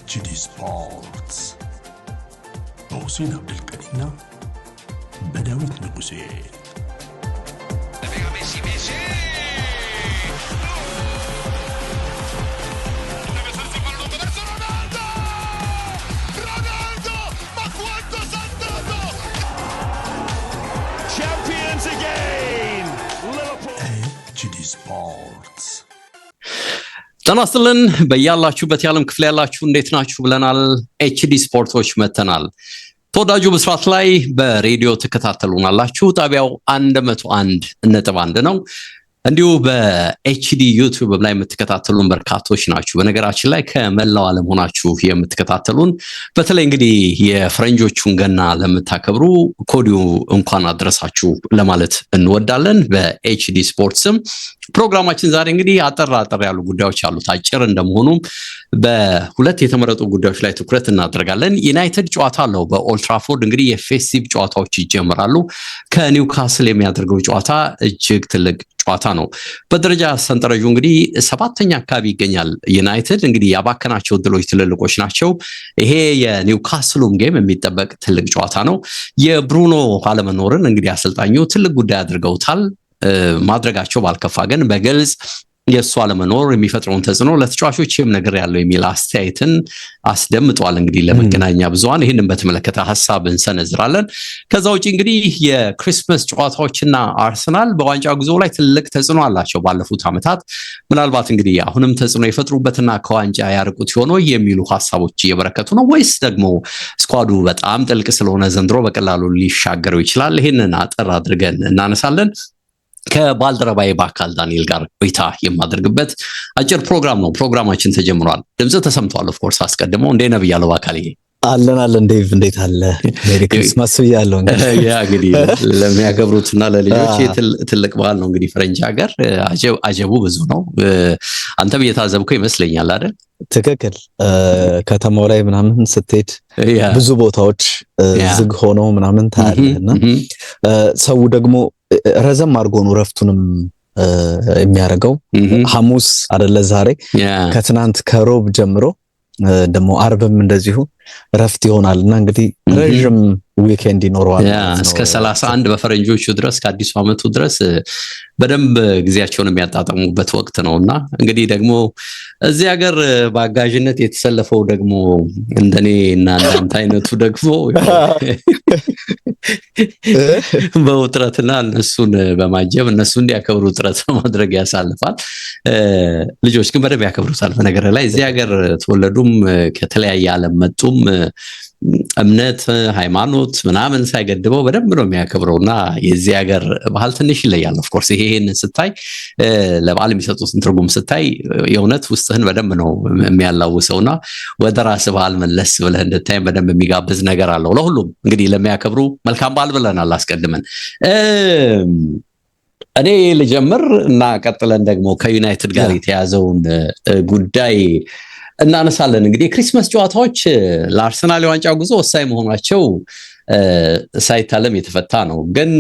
HD Sports በሁሴን አብዱልቀዲና በዳዊት ንጉሴ Champions again! HD Sports ተናስተልን በያላችሁበት የዓለም ክፍል ያላችሁ እንዴት ናችሁ ብለናል። ኤችዲ ስፖርቶች መተናል። ተወዳጁ ብስራት ላይ በሬዲዮ ተከታተሉናላችሁ። ጣቢያው 101.1 ነው። እንዲሁ በኤችዲ ዩቲዩብ ላይ የምትከታተሉን በርካቶች ናችሁ። በነገራችን ላይ ከመላው ዓለም ሆናችሁ የምትከታተሉን በተለይ እንግዲህ የፈረንጆቹን ገና ለምታከብሩ ኮዲው እንኳን አድረሳችሁ ለማለት እንወዳለን። በኤችዲ ስፖርትስም ፕሮግራማችን ዛሬ እንግዲህ አጠር ያሉ ጉዳዮች አሉት። አጭር እንደመሆኑ በሁለት የተመረጡ ጉዳዮች ላይ ትኩረት እናደርጋለን። ዩናይትድ ጨዋታ አለው በኦልድ ትራፎርድ። እንግዲህ የፌስቲቭ ጨዋታዎች ይጀምራሉ። ከኒውካስል የሚያደርገው ጨዋታ እጅግ ትልቅ ጨዋታ ነው። በደረጃ ሰንጠረዡ እንግዲህ 7ኛ አካባቢ ይገኛል። ዩናይትድ እንግዲህ ያባከናቸው ድሎች ትልልቆች ናቸው። ይሄ የኒውካስሉም ጌም የሚጠበቅ ትልቅ ጨዋታ ነው። የብሩኖ አለመኖርን እንግዲህ አሰልጣኙ ትልቅ ጉዳይ አድርገውታል። ማድረጋቸው ባልከፋ ግን በግልጽ የእሱ አለመኖር የሚፈጥረውን ተጽዕኖ ለተጫዋቾችም ነገር ያለው የሚል አስተያየትን አስደምጧል። እንግዲህ ለመገናኛ ብዙሃን ይህንን በተመለከተ ሀሳብ እንሰነዝራለን። ከዛ ውጪ እንግዲህ የክሪስማስ ጨዋታዎችና አርሰናል በዋንጫ ጉዞ ላይ ትልቅ ተጽዕኖ አላቸው። ባለፉት ዓመታት ምናልባት እንግዲህ አሁንም ተጽዕኖ የፈጥሩበትና ከዋንጫ ያርቁት ሆኖ የሚሉ ሀሳቦች እየበረከቱ ነው ወይስ ደግሞ ስኳዱ በጣም ጥልቅ ስለሆነ ዘንድሮ በቀላሉ ሊሻገረው ይችላል? ይህንን አጠር አድርገን እናነሳለን። ከባልደረባዬ በአካል ዳንኤል ጋር ቆይታ የማደርግበት አጭር ፕሮግራም ነው። ፕሮግራማችን ተጀምሯል። ድምጽ ተሰምቷል። ኦፍ ኮርስ አስቀድመው እንዴ ነብያለው በአካል ይሄ አለን ዴቭ እንዴት አለ? ሜሪ ክሪስማስ ያለው እንግዲህ ለሚያከብሩትና ለልጆች ትልቅ በዓል ነው። እንግዲህ ፈረንጅ ሀገር አጀቡ ብዙ ነው። አንተም እየታዘብከው ይመስለኛል አይደል? ትክክል። ከተማው ላይ ምናምን ስትሄድ ብዙ ቦታዎች ዝግ ሆነው ምናምን ታያለህና ሰው ደግሞ ረዘም አድርጎ ነው ረፍቱንም የሚያደርገው። ሐሙስ አይደለ ዛሬ ከትናንት ከሮብ ጀምሮ ደግሞ አርብም እንደዚሁ ረፍት ይሆናልና እንግዲህ ረጅም ዊኬንድ ይኖረዋል እስከ 31 በፈረንጆቹ ድረስ ከአዲሱ ዓመቱ ድረስ በደንብ ጊዜያቸውን የሚያጣጣሙበት ወቅት ነውና እንግዲህ ደግሞ እዚህ ሀገር በአጋዥነት የተሰለፈው ደግሞ እንደኔ እና እንዳንተ አይነቱ ደግሞ በውጥረትና እነሱን በማጀብ እነሱ እንዲያከብሩ ጥረት ማድረግ ያሳልፋል። ልጆች ግን በደንብ ያከብሩታል። በነገር ላይ እዚህ ሀገር ተወለዱም ከተለያየ ዓለም መጡም እምነት ሃይማኖት ምናምን ሳይገድበው በደንብ ነው የሚያከብረውና የዚህ ሀገር ባህል ትንሽ ይለያል። ኦፍ ኮርስ ይሄን ስታይ ለበዓል የሚሰጡትን ትርጉም ስታይ የእውነት ውስጥህን በደንብ ነው የሚያላውሰውና ወደ ራስ ባህል መለስ ብለህ እንድታይ በደንብ የሚጋብዝ ነገር አለው። ለሁሉም እንግዲህ ለሚያከብሩ መልካም በዓል ብለናል አስቀድመን። እኔ ልጀምር እና ቀጥለን ደግሞ ከዩናይትድ ጋር የተያዘውን ጉዳይ እናነሳለን። እንግዲህ የክሪስማስ ጨዋታዎች ለአርሰናል የዋንጫ ጉዞ ወሳኝ መሆናቸው ሳይታለም የተፈታ ነው። ግን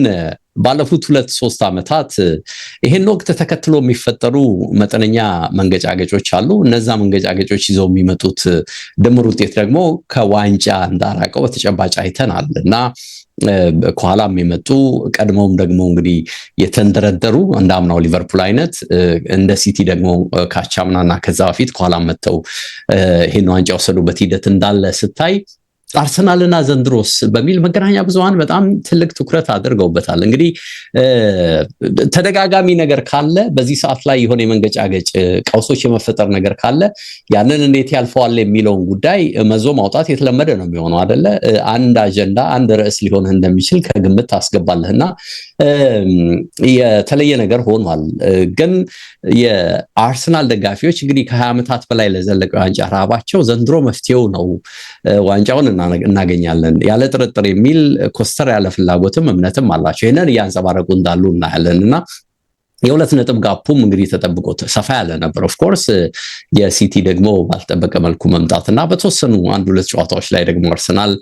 ባለፉት 2-3 ዓመታት ይሄን ወቅት ተከትሎ የሚፈጠሩ መጠነኛ መንገጫገጮች አሉ። እነዛ መንገጫገጮች ይዘው የሚመጡት ድምር ውጤት ደግሞ ከዋንጫ እንዳራቀው በተጨባጭ አይተናል እና ከኋላም የመጡ ቀድሞም ደግሞ እንግዲህ የተንደረደሩ እንደ አምናው ሊቨርፑል አይነት እንደ ሲቲ ደግሞ ካቻምናና ከዛ በፊት ከኋላም መተው ይሄን ዋንጫ ወሰዱበት ሂደት እንዳለ ስታይ አርሰናልና ዘንድሮስ በሚል መገናኛ ብዙሃን በጣም ትልቅ ትኩረት አድርገውበታል። እንግዲህ ተደጋጋሚ ነገር ካለ በዚህ ሰዓት ላይ የሆነ የመንገጫገጭ ቀውሶች የመፈጠር ነገር ካለ ያንን እንዴት ያልፈዋል የሚለውን ጉዳይ መዞ ማውጣት የተለመደ ነው የሚሆነው አይደለ? አንድ አጀንዳ አንድ ርዕስ ሊሆን እንደሚችል ከግምት ታስገባለህና የተለየ ነገር ሆኗል። ግን የአርሰናል ደጋፊዎች እንግዲህ ከ20 ዓመታት በላይ ለዘለቀው ዋንጫ ረሃባቸው ዘንድሮ መፍትሄው ነው ዋንጫውን እናገኛለን ያለ ጥርጥር የሚል ኮስተር ያለ ፍላጎትም እምነትም አላቸው። ይሄንን እያንጸባረቁ እንዳሉ እናያለንና የሁለት ነጥብ ጋፑም እንግዲህ ተጠብቆ ሰፋ ያለ ነበር። ኦፍ ኮርስ የሲቲ ደግሞ ባልተጠበቀ መልኩ መምጣትና በተወሰኑ 1-2 ጨዋታዎች ላይ ደግሞ አርሰናል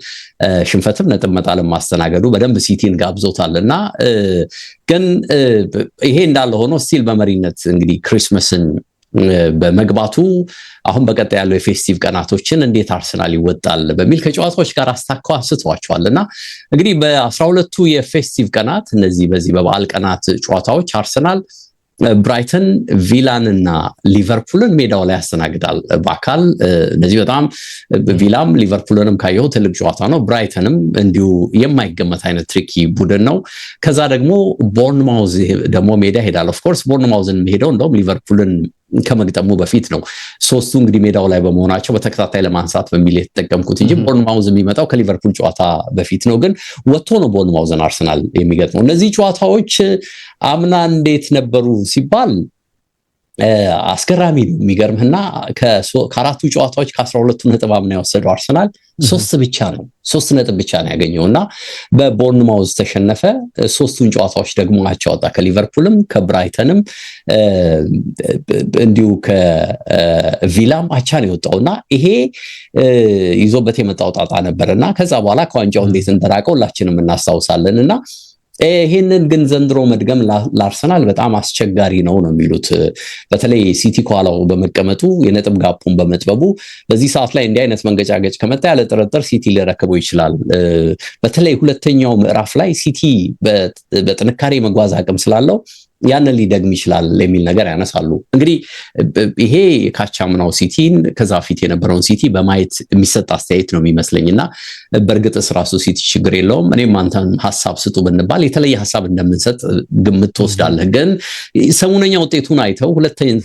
ሽንፈትም ነጥብ መጣልም ማስተናገዱ በደንብ ሲቲን ጋብዞታልና ግን ይሄ እንዳለ ሆኖ ስቲል በመሪነት እንግዲህ ክሪስመስን በመግባቱ አሁን በቀጣይ ያለው የፌስቲቭ ቀናቶችን እንዴት አርሰናል ይወጣል በሚል ከጨዋታዎች ጋር አስታከው አንስተዋቸዋልና እንግዲህ በ12ቱ የፌስቲቭ ቀናት እነዚህ በዚህ በበዓል ቀናት ጨዋታዎች አርሰናል ብራይተን ቪላን እና ሊቨርፑልን ሜዳው ላይ ያስተናግዳል በአካል እነዚህ በጣም ቪላም ሊቨርፑልንም ካየው ትልቅ ጨዋታ ነው ብራይተንም እንዲሁ የማይገመት አይነት ትሪኪ ቡድን ነው ከዛ ደግሞ ቦርንማውዝ ደግሞ ሜዳ ሄዳል ኦፍ ኮርስ ቦርንማውዝን ሄደው እንደውም ሊቨርፑልን ከመግጠሙ በፊት ነው ሶስቱ እንግዲህ ሜዳው ላይ በመሆናቸው በተከታታይ ለማንሳት በሚል የተጠቀምኩት እንጂ ቦርንማውዝ የሚመጣው ከሊቨርፑል ጨዋታ በፊት ነው ግን ወጥቶ ነው ቦርንማውዝን አርሰናል የሚገጥመው እነዚህ ጨዋታዎች አምና እንዴት ነበሩ ሲባል አስገራሚ ነው የሚገርምህና ከአራቱ ጨዋታዎች ከ12 ነጥብ አምና ያወሰደው አርሰናል 3 ነጥብ ብቻ ነው ያገኘውና በቦርንማውዝ ተሸነፈ ሶስቱን ጨዋታዎች ደግሞ አቻ ወጣ ከሊቨርፑልም ከብራይተንም እንዲሁ ከቪላም አቻ ነው የወጣውና ይሄ ይዞበት የመጣው ጣጣ ነበርና ከዛ በኋላ ከዋንጫው እንዴት እንደራቀው ሁላችንም እናስታውሳለንና ይሄንን ግን ዘንድሮ መድገም ለአርሰናል በጣም አስቸጋሪ ነው የሚሉት በተለይ ሲቲ ኳላው በመቀመጡ የነጥብ ጋፑን በመጥበቡ በዚህ ሰዓት ላይ እንዲህ አይነት መንገጫገጭ ከመጣ ያለ ጥርጥር ሲቲ ሊረከበው ይችላል በተለይ ሁለተኛው ምዕራፍ ላይ ሲቲ በጥንካሬ መጓዝ አቅም ስላለው ያንን ሊደግም ይችላል የሚል ነገር ያነሳሉ እንግዲህ ይሄ ካቻምናው ሲቲን ከዛ ፊት የነበረውን ሲቲ በማየት የሚሰጥ አስተያየት ነው የሚመስለኝና በእርግጥስ ራሱ ሲቲ ችግር የለውም እኔም አንተን ሐሳብ ስጡ ብንባል የተለየ ሐሳብ እንደምንሰጥ ግምት ትወስዳለህ ግን ሰሙነኛ ውጤቱን አይተው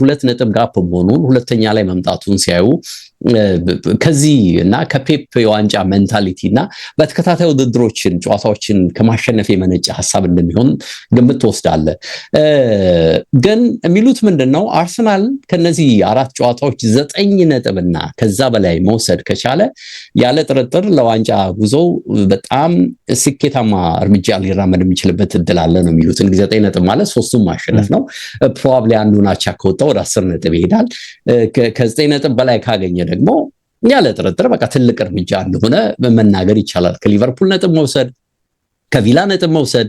ሁለት ነጥብ ጋፕ መሆኑን ሁለተኛ ላይ መምጣቱን ሲያዩ ከዚህ እና ከፔፕ የዋንጫ ሜንታሊቲና በተከታታይ ውድድሮችን ጨዋታዎችን ከማሸነፍ የመነጨ ሐሳብ እንደሚሆን ግምት ትወስዳለህ ግን የሚሉት ምንድነው አርሰናል ከነዚህ አራት ጨዋታዎች 9 ነጥብና ከዛ በላይ መውሰድ ከቻለ ያለ ጥርጥር ለዋንጫ ጉዞ በጣም ስኬታማ እርምጃ ሊራመድ የሚችልበት እድል አለ ነው የሚሉት እንግዲህ 9 ነጥብ ማለት ሶስቱም ማሸነፍ ነው ፕሮባብሊ አንዱን አቻ ከወጣ ወደ 10 ነጥብ ይሄዳል ከ9 ነጥብ በላይ ካገኘ ደግሞ ያለ ጥርጥር በቃ ትልቅ እርምጃ እንደሆነ መናገር ይቻላል ከሊቨርፑል ነጥብ መውሰድ ከቪላ ነጥብ መውሰድ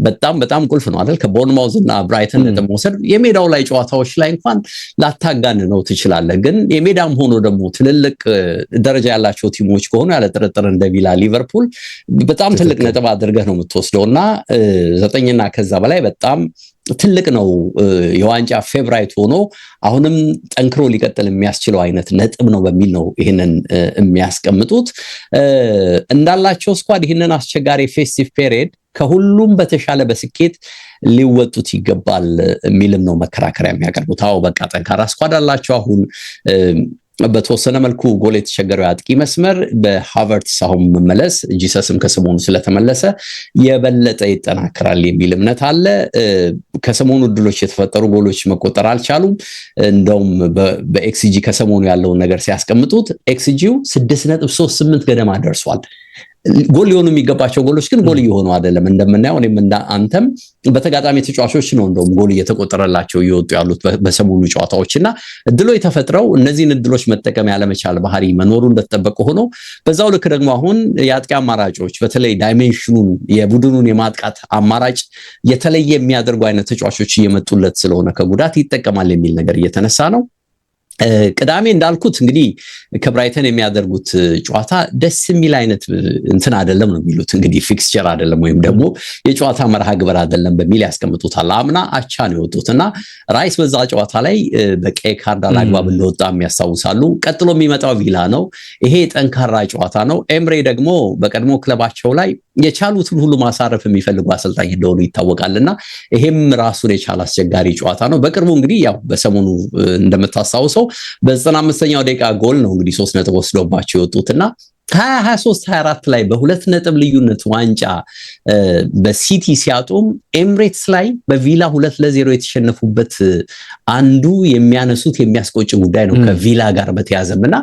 በጣም ቁልፍ ነው አይደል ከቦርንማውዝ እና ብራይተን ነጥብ መውሰድ የሜዳው ላይ ጨዋታዎች ላይ እንኳን ላታጋን ነው ትችላለህ ግን የሜዳም ሆኖ ደግሞ ትልልቅ ደረጃ ያላቸው ቲሞች ከሆኑ ያለ ጥርጥር እንደ ቪላ ሊቨርፑል በጣም ትልቅ ነጥብ አድርገህ ነው የምትወስደውና 9 እና ከዛ በላይ በጣም ትልቅ ነው የዋንጫ ፌቨራይት ሆኖ አሁንም ጠንክሮ ሊቀጥል የሚያስችለው አይነት ነጥብ ነው በሚል ነው ይሄንን የሚያስቀምጡት እንዳላቸው ስኳድ ይሄንን አስቸጋሪ ፌስቲቭ ፔሪየድ ከሁሉም በተሻለ በስኬት ሊወጡት ይገባል የሚልም ነው መከራከሪያ የሚያቀርቡት አዎ በቃ ጠንካራ ስኳድ አላቸው አሁን በተወሰነ መልኩ ጎል የተቸገረው አጥቂ መስመር በሃቨርትስ አሁን መመለስ ጂሰስም ከሰሞኑ ስለተመለሰ የበለጠ ይጠናከራል የሚል እምነት አለ ከሰሞኑ ድሎች የተፈጠሩ ጎሎች መቆጠር አልቻሉም እንደውም በኤክስጂ ከሰሞኑ ያለውን ነገር ሲያስቀምጡት ኤክስጂው 6.38 ገደማ ደርሷል ጎል ሊሆኑ የሚገባቸው ጎሎች ግን ጎል እየሆኑ አይደለም እንደምናየው እኔም አንተም በተጋጣሚ ተጫዋቾች ነው እንደውም ጎል እየተቆጠረላቸው እየወጡ ያሉት በሰሞኑ ጨዋታዎችና እድሎች ተፈጥረው እነዚህን እድሎች መጠቀም ያለመቻል ባህሪ መኖሩ እንደተጠበቀ ሆኖ በዛው ልክ ደግሞ አሁን የአጥቂ አማራጮች በተለይ ዳይሜንሽኑን የቡድኑን የማጥቃት አማራጭ የተለየ የሚያደርጉ አይነት ተጫዋቾች እየመጡለት ስለሆነ ከጉዳት ይጠቀማል የሚል ነገር እየተነሳ ነው ቅዳሜ እንዳልኩት እንግዲህ ከብራይተን የሚያደርጉት ጨዋታ ደስ የሚል አይነት እንትን አይደለም ነው የሚሉት እንግዲህ ፊክስቸር አይደለም ወይም ደግሞ የጨዋታ መርሃ ግብር አይደለም በሚል ያስቀምጡታል አምና አቻ ነው የወጡትና ራይስ በዛ ጨዋታ ላይ በቀይ ካርድ አላግባብ እንደወጣ የሚያስታውሳሉ ቀጥሎ የሚመጣው ቪላ ነው ይሄ ጠንካራ ጨዋታ ነው ኤምሬ ደግሞ በቀድሞ ክለባቸው ላይ የቻሉትን ሁሉ ማሳረፍ የሚፈልጉ አሰልጣኝ እንደሆኑ ይታወቃልና ይሄም ራሱን የቻለ አስቸጋሪ ጨዋታ ነው በቅርቡ እንግዲህ ያው በሰሞኑ እንደምታስታውሰው በ95ኛው ደቂቃ ጎል ነው እንግዲህ 3 ነጥብ ወስዶባቸው የወጡትና 23-24 ላይ በሁለት ነጥብ ልዩነት ዋንጫ በሲቲ ሲያጡም ኤምሬትስ ላይ በቪላ 2-0 የተሸነፉበት አንዱ የሚያነሱት የሚያስቆጭ ጉዳይ ነው ከቪላ ጋር በተያዘምና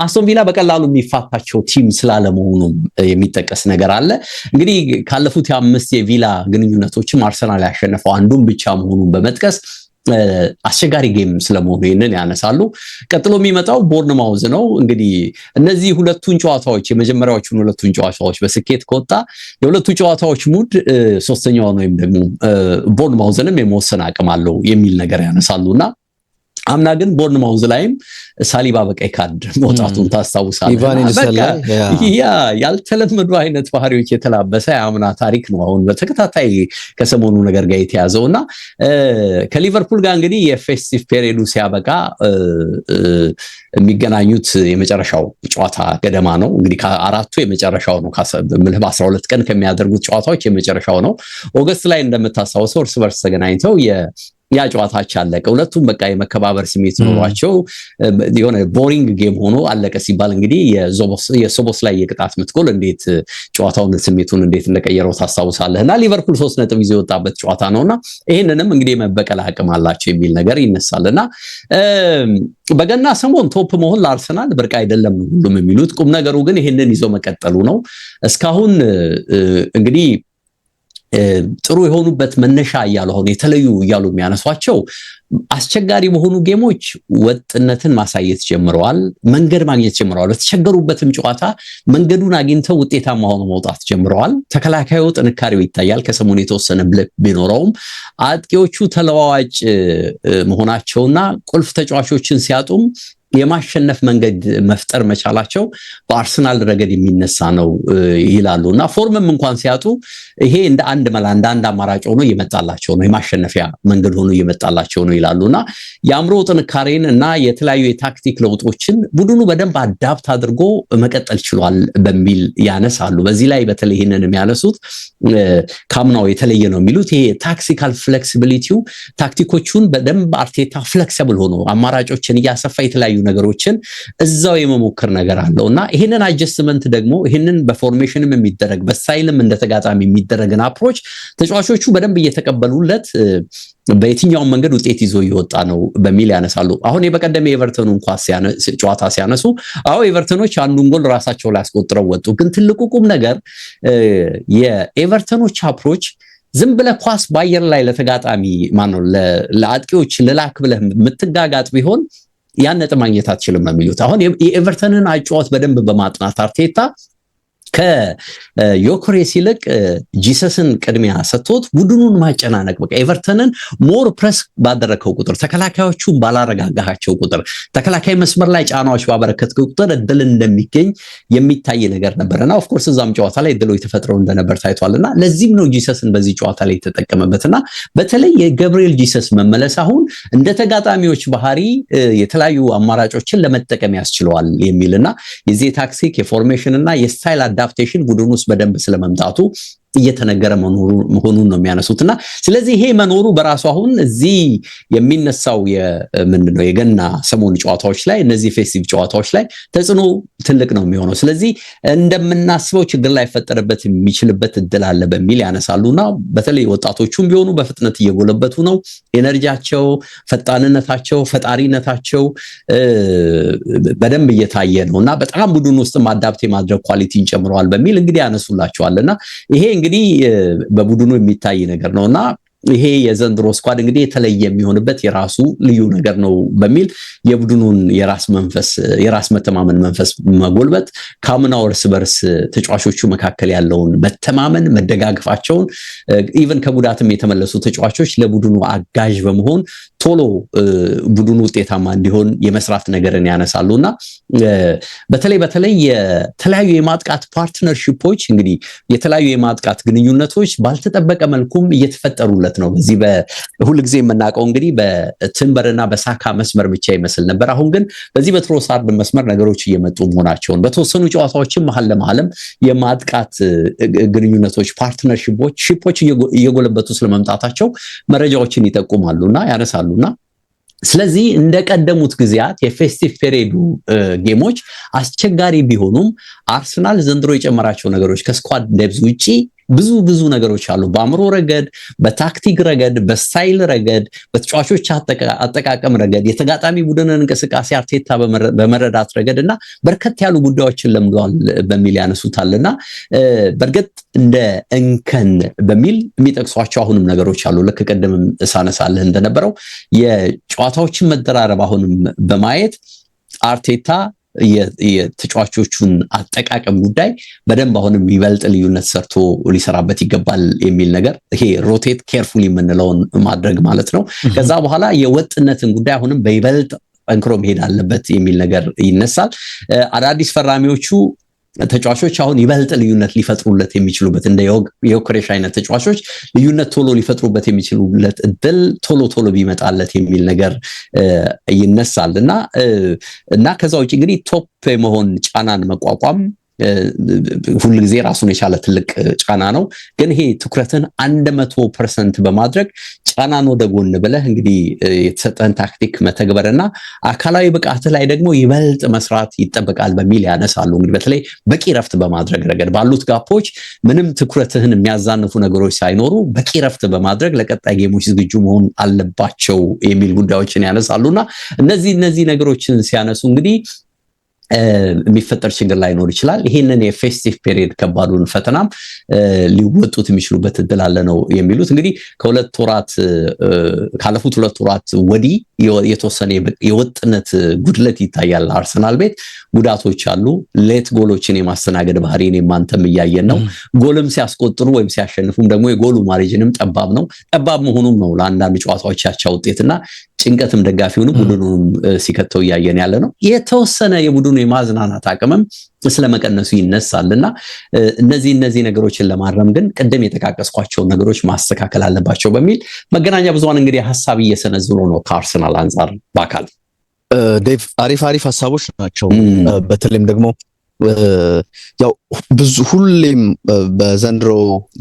አስቶን ቪላ በቀላሉ የሚፋታቸው ቲም ስላለመሆኑም የሚጠቀስ ነገር አለ እንግዲህ ካለፉት 5 የቪላ ግንኙነቶችም አርሰናል ያሸነፈው አንዱን ብቻ መሆኑን በመጥቀስ አስቸጋሪ ጌም ስለመሆኑ ይሄንን ያነሳሉ ቀጥሎ የሚመጣው ቦርንማውዝ ነው እንግዲህ እነዚህ ሁለቱን ጨዋታዎች የመጀመሪያዎቹን ሁለቱን ጨዋታዎች በስኬት ከወጣ የሁለቱ ጨዋታዎች ሙድ ሶስተኛው ወይም ደግሞ ቦርንማውዝንም የመወሰን አቅም አለው የሚል ነገር ያነሳሉና አምና ግን ቦርንማውዝ ላይም ሳሊባ በቀይ ካርድ መውጣቱን ታስታውሳለህ። ያልተለመዱ አይነት ባህሪዎች የተላበሰ አምና ታሪክ ነው አሁን በተከታታይ ከሰሞኑ ነገር ጋር የተያዘውና ከሊቨርፑል ጋር እንግዲህ የፌስቲቭ ፔሪዱ ሲያበቃ የሚገናኙት የመጨረሻው ጨዋታ ገደማ ነው። እንግዲህ ከአራቱ የመጨረሻው ነው። በ12 ቀን ከሚያደርጉት ጨዋታዎች የመጨረሻው ነው። ኦገስት ላይ እንደምታስታውሰው እርስ በርስ ተገናኝተው ያ ጨዋታች አለቀ። ሁለቱም በቃ የመከባበር ስሜት ኖሯቸው የሆነ ቦሪንግ ጌም ሆኖ አለቀ ሲባል እንግዲህ የሶቦስ ላይ የቅጣት ምት ጎል እንዴት ጨዋታውን ስሜቱን እንዴት እንደቀየረው ታስታውሳለህና ሊቨርፑል 3 ነጥብ ይዞ የወጣበት ጨዋታ ነውና ይሄንንም እንግዲህ መበቀል አቅም አላቸው የሚል ነገር ይነሳልና በገና ሰሞን ቶፕ መሆን ለአርሰናል ብርቅ አይደለም ነው ሁሉም የሚሉት። ቁም ነገሩ ግን ይሄንን ይዞ መቀጠሉ ነው። እስካሁን እንግዲህ ጥሩ የሆኑበት መነሻ እያሉ አሁን የተለዩ እያሉ የሚያነሷቸው አስቸጋሪ በሆኑ ጌሞች ወጥነትን ማሳየት ጀምረዋል፣ መንገድ ማግኘት ጀምረዋል። በተቸገሩበትም ጨዋታ መንገዱን አግኝተው ውጤታማ ሆነው መውጣት ጀምረዋል። ተከላካዩ ጥንካሬው ይታያል፣ ከሰሞኑ የተወሰነ ብለብ ቢኖረውም አጥቂዎቹ ተለዋዋጭ መሆናቸውና ቁልፍ ተጫዋቾችን ሲያጡም የማሸነፍ መንገድ መፍጠር መቻላቸው በአርሰናል ረገድ የሚነሳ ነው ይላሉና ፎርምም እንኳን ሲያጡ ይሄ እንደ አንድ መላ እንደ አንድ አማራጭ ሆኖ ይመጣላቸው ነው፣ የማሸነፊያ መንገድ ሆኖ ይመጣላቸው ነው ይላሉና የአእምሮ ጥንካሬን እና የተለያዩ የታክቲክ ለውጦችን ቡድኑ በደንብ አዳፕት አድርጎ መቀጠል ችሏል በሚል ያነሳሉ። በዚህ ላይ በተለይ ይሄንን የሚያነሱት ካምናው የተለየ ነው የሚሉት ይሄ ታክቲካል ፍሌክሲቢሊቲው ታክቲኮቹን በደንብ አርቴታ ፍሌክሲብል ሆኖ አማራጮችን እያሰፋ የተለያዩ ነገሮችን እዛው የመሞከር ነገር አለውና ይሄንን አጀስትመንት ደግሞ ይሄንን በፎርሜሽንም የሚደረግ በስታይልም እንደተጋጣሚ የሚደረግን አፕሮች ተጫዋቾቹ በደንብ እየተቀበሉለት በየትኛው መንገድ ውጤት ይዞ ይወጣ ነው በሚል ያነሳሉ። አሁን የበቀደም የኤቨርተኑን ኳስ ጨዋታ ሲያነሱ ኤቨርተኖች አንዱን ጎል ራሳቸው ላይ አስቆጥረው ወጡ። ግን ትልቁ ቁም ነገር የኤቨርተኖች አፕሮች ዝም ብለ ኳስ ባየር ላይ ለተጋጣሚ ማነው ለአጥቂዎች ለላክ ብለ የምትጋጋጥ ቢሆን ያን ነጥብ ማግኘት አትችልም ነው የሚሉት። አሁን የኤቨርተንን አጫዋት በደንብ በማጥናት አርቴታ ከዮኬሬስ ይልቅ ጂሰስን ቅድሚያ ሰጥቶት ቡድኑን ማጨናነቅ በቃ ኤቨርተንን ሞር ፕሬስ ባደረከው ቁጥር ተከላካዮቹን ባላረጋጋቸው ቁጥር ተከላካይ መስመር ላይ ጫናዎች ባበረከትከው ቁጥር እድል እንደሚገኝ የሚታይ ነገር ነበርና ኦፍ ኮርስ እዛም ጨዋታ ላይ እድሎች ተፈጥረው እንደነበር ታይቷልና ለዚህም ነው ጂሰስን በዚህ ጨዋታ ላይ የተጠቀመበትና በተለይ የጋብሪኤል ጂሰስ መመለስ አሁን እንደ ተጋጣሚዎች ባህሪ የተለያዩ አማራጮችን ለመጠቀም ያስችለዋል የሚልና የዚህ ታክቲክ የፎርሜሽንና የስታይል አዳፕቴሽን ቡድኑ ውስጥ በደንብ ስለመምጣቱ እየተነገረ መሆኑን ነው የሚያነሱትና ስለዚህ ይሄ መኖሩ በራሱ አሁን እዚህ የሚነሳው ምንድነው የገና ሰሞን ጨዋታዎች ላይ እነዚህ ፌስቲቭ ጨዋታዎች ላይ ተጽዕኖ ትልቅ ነው የሚሆነው። ስለዚህ እንደምናስበው ችግር ላይ ፈጠረበት የሚችልበት እድል አለ በሚል ያነሳሉና በተለይ ወጣቶቹም ቢሆኑ በፍጥነት እየጎለበቱ ነው። ኤነርጂያቸው፣ ፈጣንነታቸው፣ ፈጣሪነታቸው በደንብ እየታየ ነውና በጣም ቡድኑ ውስጥ አዳፕት የማድረግ ኳሊቲን ጨምረዋል በሚል እንግዲህ ያነሱላቸዋልና ይሄ እንግዲህ በቡድኑ የሚታይ ነገር ነውና ይሄ የዘንድሮ ስኳድ እንግዲህ የተለየ የሚሆንበት የራሱ ልዩ ነገር ነው በሚል የቡድኑን የራስ መተማመን መንፈስ መጎልበት ካምናው እርስ በርስ ተጫዋቾቹ መካከል ያለውን መተማመን መደጋገፋቸውን ኢቭን ከጉዳትም የተመለሱ ተጫዋቾች ለቡድኑ አጋዥ በመሆን ቶሎ ቡድኑ ውጤታማ እንዲሆን የመስራት ነገርን ያነሳሉና በተለይ የተለያዩ የማጥቃት ፓርትነርሺፖች እንግዲህ የተለያዩ የማጥቃት ግንኙነቶች ባልተጠበቀ መልኩም እየተፈጠሩለት ነው። በዚህ በሁሉ ጊዜ የምናውቀው እንግዲህ በቲምበርና በሳካ መስመር ብቻ ይመስል ነበር። አሁን ግን በዚህ በትሮሳርድ መስመር ነገሮች እየመጡ መሆናቸውን በተወሰኑ ጨዋታዎችም መሀል ለመሀልም የማጥቃት ግንኙነቶች ፓርትነርሺፖች እየጎለበቱ ስለመምጣታቸው መረጃዎችን ይጠቁማሉና ያነሳሉና ስለዚህ እንደቀደሙት ጊዜያት የፌስቲቭ ፔሪዱ ጌሞች አስቸጋሪ ቢሆኑም አርሰናል ዘንድሮ የጨመራቸው ነገሮች ከስኳድ ዴፕዝ ውጪ ብዙ ነገሮች አሉ። በአእምሮ ረገድ፣ በታክቲክ ረገድ፣ በስታይል ረገድ፣ በተጫዋቾች አጠቃቀም ረገድ የተጋጣሚ ቡድንን እንቅስቃሴ አርቴታ በመረዳት ረገድና በርከት ያሉ ጉዳዮችን ለምዷል በሚል ያነሱታልና በርግጥ እንደ እንከን በሚል የሚጠቅሷቸው አሁንም ነገሮች አሉ። ልክ ቀደምም ሳነሳልህ እንደነበረው የጨዋታዎችን መደራረብ አሁንም በማየት አርቴታ የተጫዋቾቹን አጠቃቀም ጉዳይ በደንብ አሁንም ይበልጥ ልዩነት ሰርቶ ሊሰራበት ይገባል የሚል ነገር ይሄ ሮቴት ኬርፉሊ የምንለውን ማድረግ ማለት ነው። ከዛ በኋላ የወጥነትን ጉዳይ አሁንም በይበልጥ ጠንክሮ መሄድ አለበት የሚል ነገር ይነሳል። አዳዲስ ፈራሚዎቹ ተጫዋቾች አሁን ይበልጥ ልዩነት ሊፈጥሩለት የሚችሉበት እንደ የዮክሬሽ አይነት ተጫዋቾች ልዩነት ቶሎ ሊፈጥሩበት የሚችሉለት እድል ቶሎ ቢመጣለት የሚል ነገር ይነሳል እና ከዛ ውጪ እንግዲህ ቶፕ የመሆን ጫናን መቋቋም ሁሉ ጊዜ ራሱን የቻለ ትልቅ ጫና ነው። ግን ይሄ ትኩረትን 100% በማድረግ ጫናን ወደ ጎን ብለህ እንግዲህ የተሰጠን ታክቲክ መተግበርና አካላዊ ብቃት ላይ ደግሞ ይበልጥ መስራት ይጠበቃል በሚል ያነሳሉ። እንግዲህ በተለይ በቂ ረፍት በማድረግ ረገድ ባሉት ጋፖች ምንም ትኩረትህን የሚያዛንፉ ነገሮች ሳይኖሩ በቂ ረፍት በማድረግ ለቀጣይ ጌሞች ዝግጁ መሆን አለባቸው የሚል ጉዳዮችን ያነሳሉና እነዚህ ነገሮችን ሲያነሱ እንግዲህ የሚፈጠር ችግር ላይኖር ይችላል። ይሄንን የፌስቲቭ ፔሪየድ ከባዱን ፈተናም ሊወጡት የሚችሉበት እድል አለ ነው የሚሉት። እንግዲህ ካለፉት 2 ወራት ወዲህ የተወሰነ የወጥነት ጉድለት ይታያል። አርሰናል ቤት ጉዳቶች አሉ። ሌት ጎሎችን የማስተናገድ ባህሪን የማንተም እያየን ነው። ጎልም ሲያስቆጥሩ ወይም ሲያሸንፉም ደግሞ የጎሉ ማርጂንም ጠባብ መሆኑም ነው ለአንዳንድ ጨዋታዎች ያቻ ውጤትና ጭንቀትም ደጋፊውንም ቡድኑንም ሲከተው እያየን ያለ ነው። የተወሰነ የቡድኑ የማዝናናት አቅምም ስለመቀነሱ ይነሳልና እነዚህ ነገሮችን ለማረም ግን ቀደም የተካከስኳቸው ነገሮች ማስተካከል አለባቸው በሚል መገናኛ ብዙሃን እንግዲህ ሐሳብ እየሰነዘሩ ነው ከአርሰናል አንፃር በአካል ዴቭ አሪፍ ሐሳቦች ናቸው። በተለይም ደግሞ ያው ብዙ ሁሌም በዘንድሮ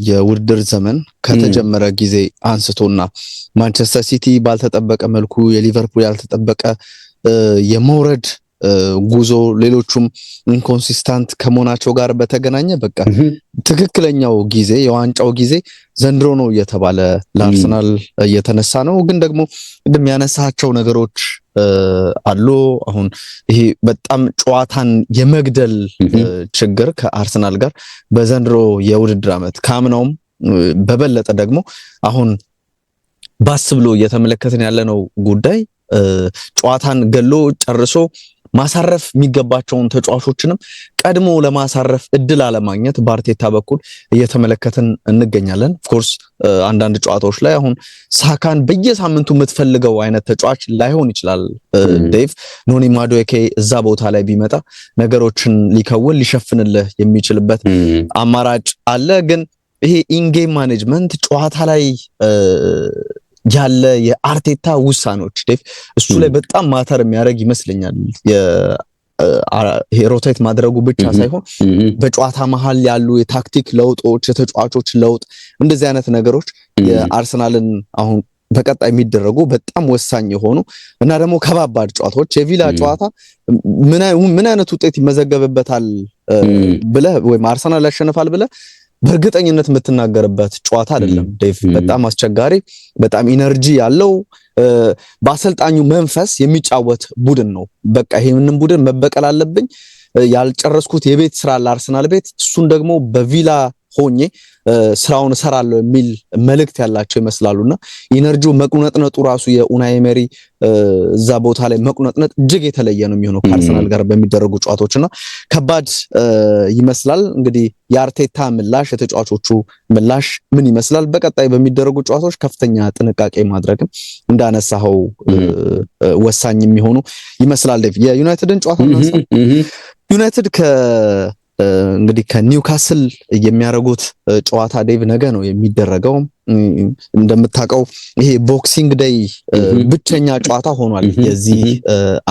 የውድድር ዘመን ከተጀመረ ጊዜ አንስቶና ማንቸስተር ሲቲ ባልተጠበቀ መልኩ የሊቨርፑል ያልተጠበቀ የመውረድ ጉዞ ሌሎቹም ኢንኮንሲስታንት ከመሆናቸው ጋር በተገናኘ በቃ ትክክለኛው ጊዜ የዋንጫው ጊዜ ዘንድሮ ነው እየተባለ ለአርሰናል እየተነሳ ነው። ግን ደግሞ ቅድም ያነሳቸው ነገሮች አሉ። አሁን ይሄ በጣም ጨዋታን የመግደል ችግር ከአርሰናል ጋር በዘንድሮ የውድድር ዓመት ካምናውም በበለጠ ደግሞ አሁን ባስ ብሎ እየተመለከትን ያለነው ጉዳይ ጨዋታን ገሎ ጨርሶ ማሳረፍ የሚገባቸውን ተጫዋቾችንም ቀድሞ ለማሳረፍ እድል አለማግኘት በአርቴታ በኩል እየተመለከትን እንገኛለን። ኦፍ ኮርስ አንዳንድ ጨዋታዎች ላይ አሁን ሳካን በየሳምንቱ የምትፈልገው አይነት ተጫዋች ላይሆን ይችላል። ዴቭ ኖኒ ማዱዌኬ እዛ ቦታ ላይ ቢመጣ ነገሮችን ሊሸፍንልህ የሚችልበት አማራጭ አለ። ግን ይሄ ኢንጌም ማኔጅመንት ጨዋታ ላይ ያለ የአርቴታ ውሳኔዎች ዴቭ እሱ ላይ በጣም ማተር የሚያደርግ ይመስለኛል። ሮቴት ማድረጉ ብቻ ሳይሆን በጨዋታ መሃል ያሉ የታክቲክ ለውጦች፣ የተጫዋቾች ለውጥ፣ እንደዚህ አይነት ነገሮች የአርሰናልን አሁን በቀጣይ የሚደረጉ በጣም ወሳኝ የሆኑ እና ደግሞ ከባባድ ጨዋታዎች የቪላ ጨዋታ ምን አይነት ውጤት ይመዘገብበታል ብለህ ወይም አርሰናል ያሸንፋል ብለህ በእርግጠኝነት የምትናገርበት ጨዋታ አይደለም ዴቭ። በጣም አስቸጋሪ፣ በጣም ኢነርጂ ያለው በአሰልጣኙ መንፈስ የሚጫወት ቡድን ነው። በቃ ይሄንን ቡድን መበቀል አለብኝ፣ ያልጨረስኩት የቤት ስራ ለአርሰናል ቤት፣ እሱን ደግሞ በቪላ ሆኜ ስራውን እሰራለሁ የሚል መልእክት ያላቸው ይመስላሉና ኢነርጂው መቁነጥነጡ ራሱ የኡናይ ኤመሪ እዛ ቦታ ላይ መቁነጥነጥ እጅግ የተለየ ነው የሚሆነው ከአርሰናል ጋር በሚደረጉ ጨዋታዎችና ከባድ ይመስላል። እንግዲህ የአርቴታ ምላሽ፣ የተጫዋቾቹ ምላሽ ምን ይመስላል? በቀጣይ በሚደረጉ ጨዋታዎች ከፍተኛ ጥንቃቄ ማድረግም እንዳነሳው ወሳኝ የሚሆኑ ይመስላል። የዩናይትድን ጨዋታ ዩናይትድ እንግዲህ ከኒውካስል የሚያደርጉት ጨዋታ ዴቭ ነገ ነው የሚደረገው። እንደምታውቀው ይሄ ቦክሲንግ ዴይ ብቸኛ ጨዋታ ሆኗል የዚህ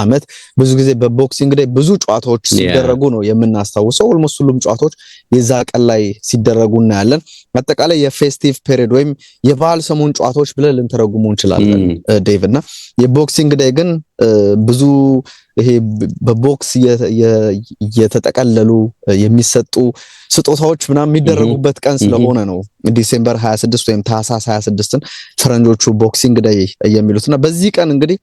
አመት። ብዙ ጊዜ በቦክሲንግ ዴይ ብዙ ጨዋታዎች ሲደረጉ ነው የምናስታውሰው። ኦልሞስት ሁሉም ጨዋታዎች የዛ ቀን ላይ ሲደረጉ እናያለን። አጠቃላይ የፌስቲቭ ፔሪድ ወይም የበዓል ሰሞን ጨዋታዎች ብለን ልንተረጉሙ እንችላለን ዴቭ። እና የቦክሲንግ ዴይ ግን ብዙ ይሄ በቦክስ የተጠቀለሉ የሚሰጡ ስጦታዎች ምናምን የሚደረጉበት ቀን ስለሆነ ነው ዲሴምበር 26 ወይም ታህሳስ 26ን ፈረንጆቹ ቦክሲንግ ዴይ የሚሉትና በዚህ ቀን እንግዲህ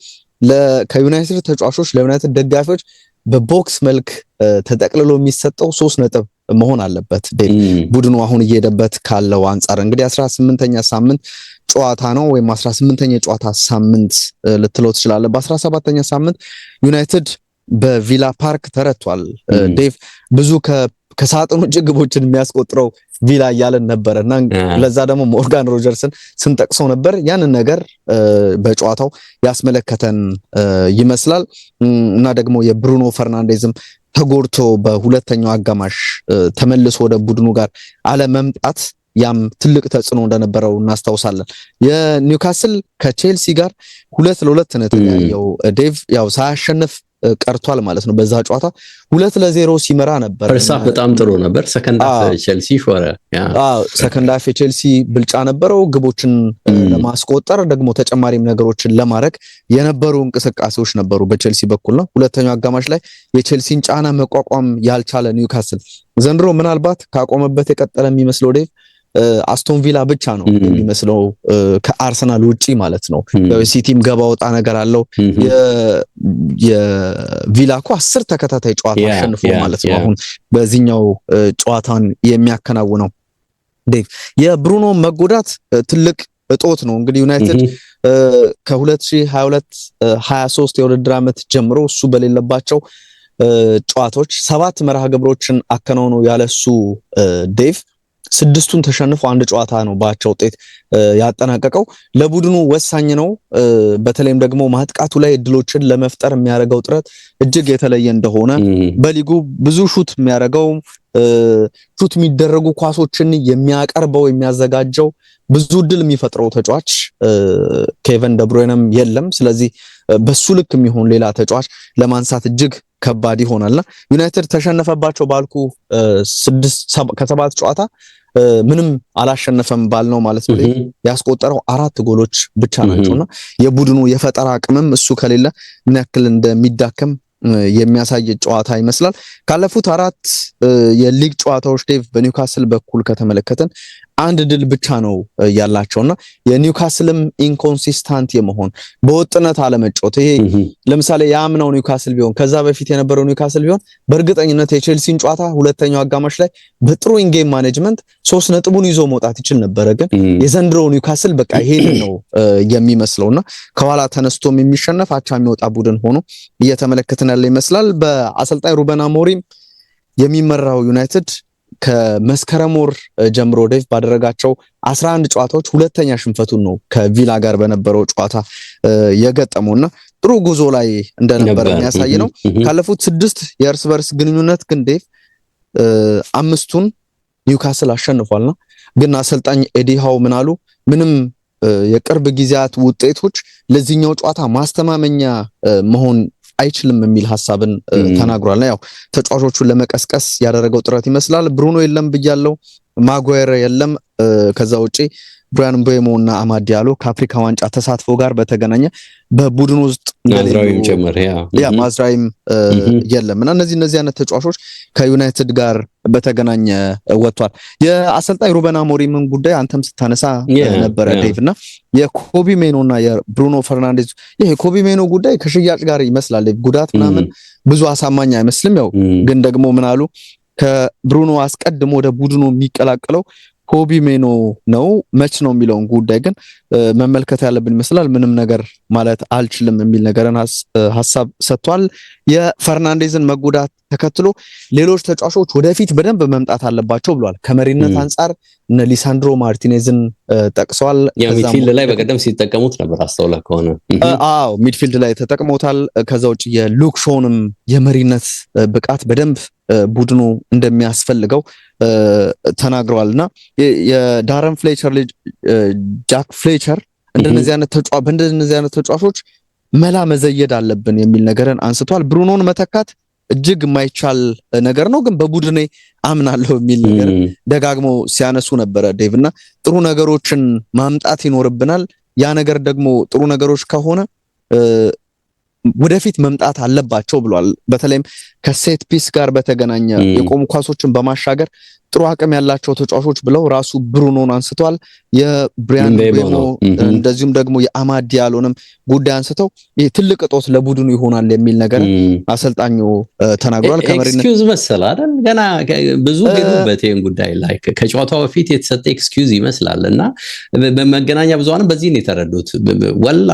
ከዩናይትድ ተጫዋቾች ለዩናይትድ ደጋፊዎች በቦክስ መልክ ተጠቅልሎ የሚሰጠው 3 ነጥብ መሆን አለበት። ቡድኑ አሁን እየሄደበት ካለው አንፃር እንግዲህ 18ኛ ሳምንት ጨዋታ ነው ወይም 18ኛ ጨዋታ ሳምንት ልትለው ትችላለህ። በ17ኛ ሳምንት ዩናይትድ በቪላ ፓርክ ተረቷል። ዴቭ ብዙ ከሳጥኑ ግቦችን የሚያስቆጥረው ቪላ እያለን ነበርና ለዛ ደግሞ ሞርጋን ሮጀርስን ስንጠቅሰው ነበር። ያንን ነገር በጨዋታው ያስመለከተን ይመስላል እና ደግሞ የብሩኖ ፈርናንዴዝም ተጎድቶ በሁለተኛው አጋማሽ ተመልሶ ወደ ቡድኑ ጋር አለመምጣት ያም ትልቅ ተጽዕኖ እንደነበረው እናስታውሳለን። የኒውካስል ከቼልሲ ጋር 2-2 ነው የተለያየው። ዴቭ ያው ሳያሸንፍ ቀርቷል ማለት ነው። በዛ ጨዋታ 2-0 ሲመራ ነበር። ፈርስት ሃፍ በጣም ጥሩ ነበር። ሰከንድ ሃፍ ቼልሲ ሾረ። ሰከንድ ሃፍ ቼልሲ ብልጫ ነበረው። ግቦችን ለማስቆጠር ደግሞ ተጨማሪም ነገሮችን ለማድረግ የነበሩ እንቅስቃሴዎች ነበሩ በቼልሲ በኩል ነው። ሁለተኛው አጋማሽ ላይ የቼልሲን ጫና መቋቋም ያልቻለ ኒውካስል ዘንድሮ ምናልባት ካቆመበት የቀጠለ የሚመስለው ዴቭ አስቶን ቪላ ብቻ ነው የሚመስለው ከአርሰናል ውጪ ማለት ነው። ሲቲም ገባ ወጣ ነገር አለው። የቪላ እኮ 10 ተከታታይ ጨዋታ አሸንፎ ማለት ነው አሁን በዚህኛው ጨዋታን የሚያከናውነው። ዴቭ የብሩኖ መጎዳት ትልቅ እጦት ነው። እንግዲህ ዩናይትድ ከ2022-23 የውድድር ዓመት ጀምሮ እሱ በሌለባቸው ጨዋታዎች 7 መርሃ ግብሮችን አከናውነው ያለሱ ዴቭ 6ቱን ተሸንፎ አንድ ጨዋታ ነው በአቻ ውጤት ያጠናቀቀው። ለቡድኑ ወሳኝ ነው። በተለይም ደግሞ ማጥቃቱ ላይ እድሎችን ለመፍጠር የሚያደርገው ጥረት እጅግ የተለየ እንደሆነ በሊጉ ብዙ ሹት የሚያደርገው ሹት የሚደረጉ ኳሶችን የሚያቀርበው የሚያዘጋጀው ብዙ እድል የሚፈጥረው ተጫዋች ኬቨን ደብሩይነም የለም። ስለዚህ በሱ ልክ የሚሆን ሌላ ተጫዋች ለማንሳት እጅግ ከባድ ይሆናልና ዩናይትድ ተሸነፈባቸው ባልኩ 7 ጨዋታ ምንም አላሸነፈም ባልነው ማለት ነው። ያስቆጠረው 4 ጎሎች ብቻ ናቸውና የቡድኑ የፈጠራ አቅምም እሱ ከሌለ ምን ያክል እንደሚዳከም የሚያሳይ ጨዋታ ይመስላል። ካለፉት 4 የሊግ ጨዋታዎች ዴቭ በኒውካስል በኩል ከተመለከተን አንድ ድል ብቻ ነው ያላቸውና የኒውካስልም ኢንኮንሲስታንት የመሆን በወጥነት አለመጫወት ይሄ ለምሳሌ ያምናው ኒውካስል ቢሆን ከዛ በፊት የነበረው ኒውካስል ቢሆን በእርግጠኝነት የቼልሲን ጨዋታ ሁለተኛው አጋማሽ ላይ በጥሩ ኢንጌም ማኔጅመንት 3 ነጥቡን ይዞ መውጣት ይችል ነበር። ግን የዘንድሮ ኒውካስል በቃ ይሄን ነው የሚመስለውና ከኋላ ተነስቶም የሚሸነፍ አቻ የሚወጣ ቡድን ሆኖ እየተመለከተን ያለ ይመስላል። በአሰልጣኝ ሩበን አሞሪም የሚመራው ዩናይትድ ከመስከረም ወር ጀምሮ ዴቭ ባደረጋቸው 11 ጨዋታዎች ሁለተኛ ሽንፈቱን ነው ከቪላ ጋር በነበረው ጨዋታ የገጠመውና ጥሩ ጉዞ ላይ እንደነበረ የሚያሳይ ነው። ካለፉት 6 የእርስ በርስ ግንኙነት ግን ዴቭ 5ቱን ኒውካስል አሸንፏልና ግን አሰልጣኝ ኤዲ ሃው ምናሉ ምንም የቅርብ ጊዜያት ውጤቶች ለዚህኛው ጨዋታ ማስተማመኛ መሆን አይችልም የሚል ሐሳብን ተናግሯል። ያው ተጫዋቾቹን ለመቀስቀስ ያደረገው ጥረት ይመስላል። ብሩኖ የለም ብያለው፣ ማጓየር የለም። ከዛ ውጪ ብራያን ምቤሞ እና አማድ ዲያሎ ከአፍሪካ ዋንጫ ተሳትፎ ጋር በተገናኘ በቡድኑ ውስጥ ማዝራዊም ጀመረ ማዝራዊም የለም እና እነዚህ አይነት ተጫዋቾች ከዩናይትድ ጋር በተገናኘ ወጥቷል። የአሰልጣኝ ሩበን አሞሪምን ጉዳይ አንተም ስታነሳ ነበረ ዴቭ እና የኮቢ ሜኖ እና የብሩኖ ፈርናንዴዝ የኮቢ ሜኖ ጉዳይ ከሽያጭ ጋር ይመስላል። ጉዳት ምናምን ብዙ አሳማኝ አይመስልም። ያው ግን ደግሞ ምን አሉ ከብሩኖ አስቀድሞ ወደ ቡድኑ የሚቀላቀለው ኮቢ ሜኖ ነው መች ነው የሚለውን ጉዳይ ግን መመልከት ያለብን ይመስላል። ምንም ነገር ማለት አልችልም የሚል ነገርን ሐሳብ ሰጥቷል። የፈርናንዴዝን መጎዳት ተከትሎ ሌሎች ተጫዋቾች ወደፊት በደንብ መምጣት አለባቸው ብሏል። ከመሪነት አንጻር እነ ሊሳንድሮ ማርቲኔዝን ጠቅሰዋል። ሚድፊልድ ላይ በቀደም ሲጠቀሙት ነበር አስተውለህ ከሆነ ሚድፊልድ ላይ ተጠቅመውታል። ከዛ ውጭ የሉክ ሾውንም የመሪነት ብቃት በደንብ ቡድኑ እንደሚያስፈልገው ተናግረዋልና የዳረን ፍሌቸር ልጅ ጃክ ፍሌቸር እንደነዚህ አይነት ተጫዋቾች መላ መዘየድ አለብን የሚል ነገርን አንስቷል። ብሩኖን መተካት እጅግ የማይቻል ነገር ነው፣ ግን በቡድኔ አምናለሁ የሚል ነገር ደጋግሞ ሲያነሱ ነበረ ዴቭና ጥሩ ነገሮችን ማምጣት ይኖርብናል። ያ ነገር ደግሞ ጥሩ ነገሮች ከሆነ ወደፊት መምጣት አለባቸው ብሏል። በተለይም ከሴት ፒስ ጋር በተገናኘ የቆሙ ኳሶችን በማሻገር ጥሩ አቅም ያላቸው ተጫዋቾች ብለው ራሱ ብሩኖን አንስተዋል። የብራያን ምቤሞ እንደዚሁም ደግሞ የአማድ ዲያሎንም ጉዳይ አንስተው ይሄ ትልቅ እጦት ለቡድኑ ይሆናል የሚል ነገር አሰልጣኙ ተናግሯል። ኤክስኪውዝ መሰለ አይደል? ገና ብዙ ግሩበቴን ጉዳይ ላይ ከጨዋታው በፊት የተሰጠ ኤክስኪውዝ ይመስላልና በመገናኛ ብዙሃንም በዚህ ነው የተረዱት። ወላ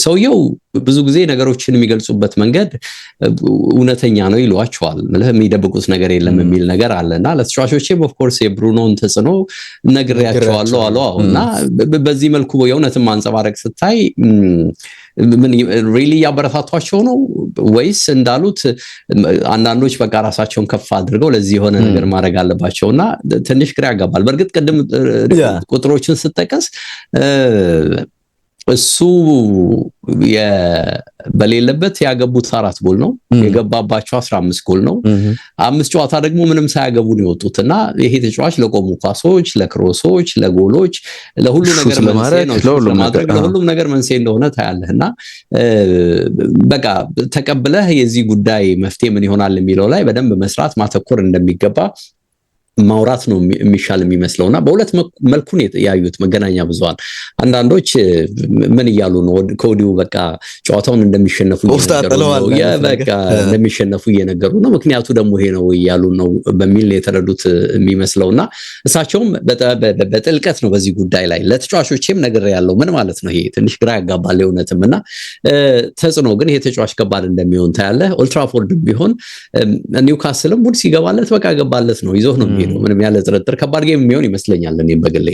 ሰውየው ብዙ ጊዜ ነገሮችን የሚገልጹበት መንገድ እውነተኛ ነው ይሏቸዋል የሚደብቁት ነገር የለም የሚል ነገር አለና ለተጫዋቾቼም ኦፍ ኮርስ የብሩኖን ተጽዕኖ ነግሬያቸዋለሁ አሉና በዚህ መልኩ የእውነትም ማንጸባረቅ ስታይ ምን ሪሊ ያበረታቷቸው ነው ወይስ እንዳሉት አንዳንዶች በቃ ራሳቸውን ከፍ አድርገው ለዚህ የሆነ ነገር ማድረግ አለባቸውና ትንሽ ግራ ያጋባል። በርግጥ ቀደም ቁጥሮችን ስትጠቀስ እሱ በሌለበት ያገቡት 4 ጎል ነው የገባባቸው 15 ጎል ነው 5 ጨዋታ ደግሞ ምንም ሳያገቡ ነው የወጡትና ይሄ ተጫዋች ለቆሙ ኳሶች ለክሮሶች ለጎሎች ለሁሉ ነገር መንስኤ ነው ለሁሉም ነገር መንስኤ እንደሆነ ታያለህና በቃ ተቀብለህ የዚህ ጉዳይ መፍትሄ ምን ይሆናል የሚለው ላይ በደንብ መስራት ማተኮር እንደሚገባ ማውራት ነው የሚሻል የሚመስለውና በሁለት መልኩ ነው ያዩት መገናኛ ብዙሃን። አንዳንዶች ምን ይያሉ ነው ኮዲው በቃ ጨዋታውን እንደሚሸነፉ እየነገሩ ነው ምክንያቱ ደግሞ ይሄ ነው ይያሉ ነው በሚል የተረዱት የሚመስለውና እሳቸውም በጥልቀት ነው በዚህ ጉዳይ ላይ ለተጫዋቾችም ነገር ያለው ምን ማለት ነው ይሄ ትንሽ ግራ ያጋባል የእውነትምና ተጽዕኖ ግን ይሄ ተጫዋች ከባድ እንደሚሆን ታያለህ። ኦልትራፎርድ ቢሆን ኒውካስልም ሙድ ሲገባለት በቃ ገባለት ነው ይዞ ነው ምንም ያለ ጥርጥር ከባድ ጌም የሚሆን ይመስለኛል እኔም በግሌ።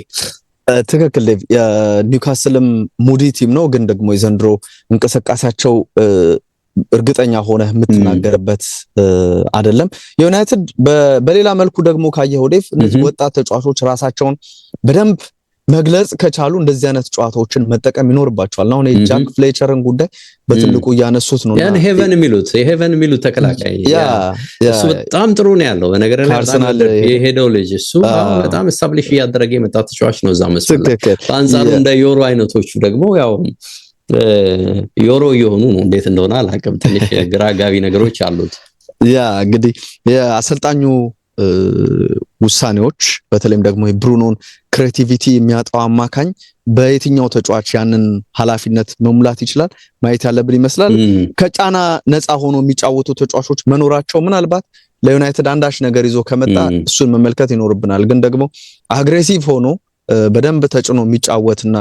ትክክል የኒውካስልም ሙዲ ቲም ነው ግን ደግሞ የዘንድሮ እንቅስቃሴያቸው እርግጠኛ ሆነ የምትናገርበት አይደለም። ዩናይትድ በሌላ መልኩ ደግሞ ካየው ዴቭ እነዚህ ወጣት ተጫዋቾች ራሳቸውን በደንብ መግለጽ ከቻሉ እንደዚህ አይነት ጨዋታዎችን መጠቀም ይኖርባቸዋል። አሁን የጃክ ፍሌቸርን ጉዳይ በትልቁ ያነሱት ነው ያን ሄቨን የሚሉት ተከላካይ እሱ በጣም ጥሩ ነው ያለው በነገር ላይ አርሰናል የሄደው ልጅ እሱ በጣም ስታብሊሽ ያደረገ የመጣ ተጫዋች ነው እዛ መስመር ላይ። በአንጻሩ እንደ ዮሮ አይነቶቹ ደግሞ ያው ዮሮ የሆኑ ነው እንዴት እንደሆነ አላውቅም ትንሽ ግራ ጋቢ ነገሮች አሉት። እንግዲህ የአሰልጣኙ ውሳኔዎች በተለይም ደግሞ የብሩኖን ክሬቲቪቲ የሚያጣው አማካኝ በየትኛው ተጫዋች ያንን ኃላፊነት መሙላት ይችላል ማየት ያለብን ይመስላል። ከጫና ነፃ ሆኖ የሚጫወቱ ተጫዋቾች መኖራቸው ምናልባት ለዩናይትድ አንዳች ነገር ይዞ ከመጣ እሱን መመልከት ይኖርብናል። ግን ደግሞ አግሬሲቭ ሆኖ በደንብ ተጭኖ የሚጫወትና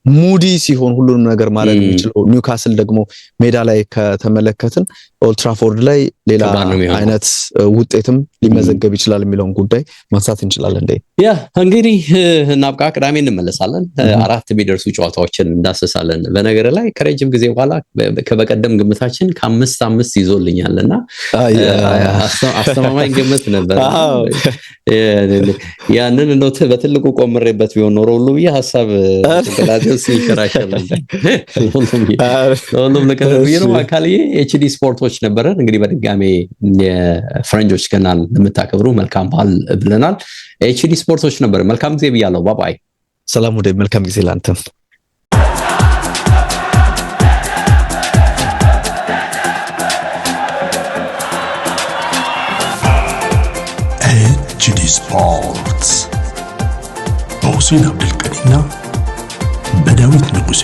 ሙዲ ሲሆን ሁሉንም ነገር ማለት የሚችለው ኒውካስል ደግሞ ሜዳ ላይ ከተመለከትን ኦልትራፎርድ ላይ ሌላ አይነት ውጤትም ሊመዘገብ ይችላል የሚለውን ጉዳይ ማንሳት እንችላለን። እንግዲህ እናብቃ ቅዳሜ እንመለሳለን። 4 የሚደርሱ ጨዋታዎችን እንዳሰሳለን። በነገር ላይ ከረጅም ጊዜ በኋላ ከበቀደም ግምታችን ከ5 ይዞልኛልና አስተማማኝ ግምት ነበር። ያንን እንደው በትልቁ ቆምሬበት ቢሆን ኖሮ ሁሉ ሐሳብ ተቀላደስ ይከራከር ነበር። ሁሉም ለከረብየው አካልዬ ኤችዲ ስፖርቶች ነበረን። እንግዲህ በድጋሜ የፍሬንጆች ካናል ለምታከብሩ መልካም በዓል ብለናል። ኤችዲ ስፖርቶች ነበር። መልካም ጊዜ ብያለሁ። ባባይ ሰላም ወደ መልካም ጊዜ ላንተም። ኤችዲ ስፖርትስ በሁሴን አብዱልቀኒና በዳዊት ንጉሴ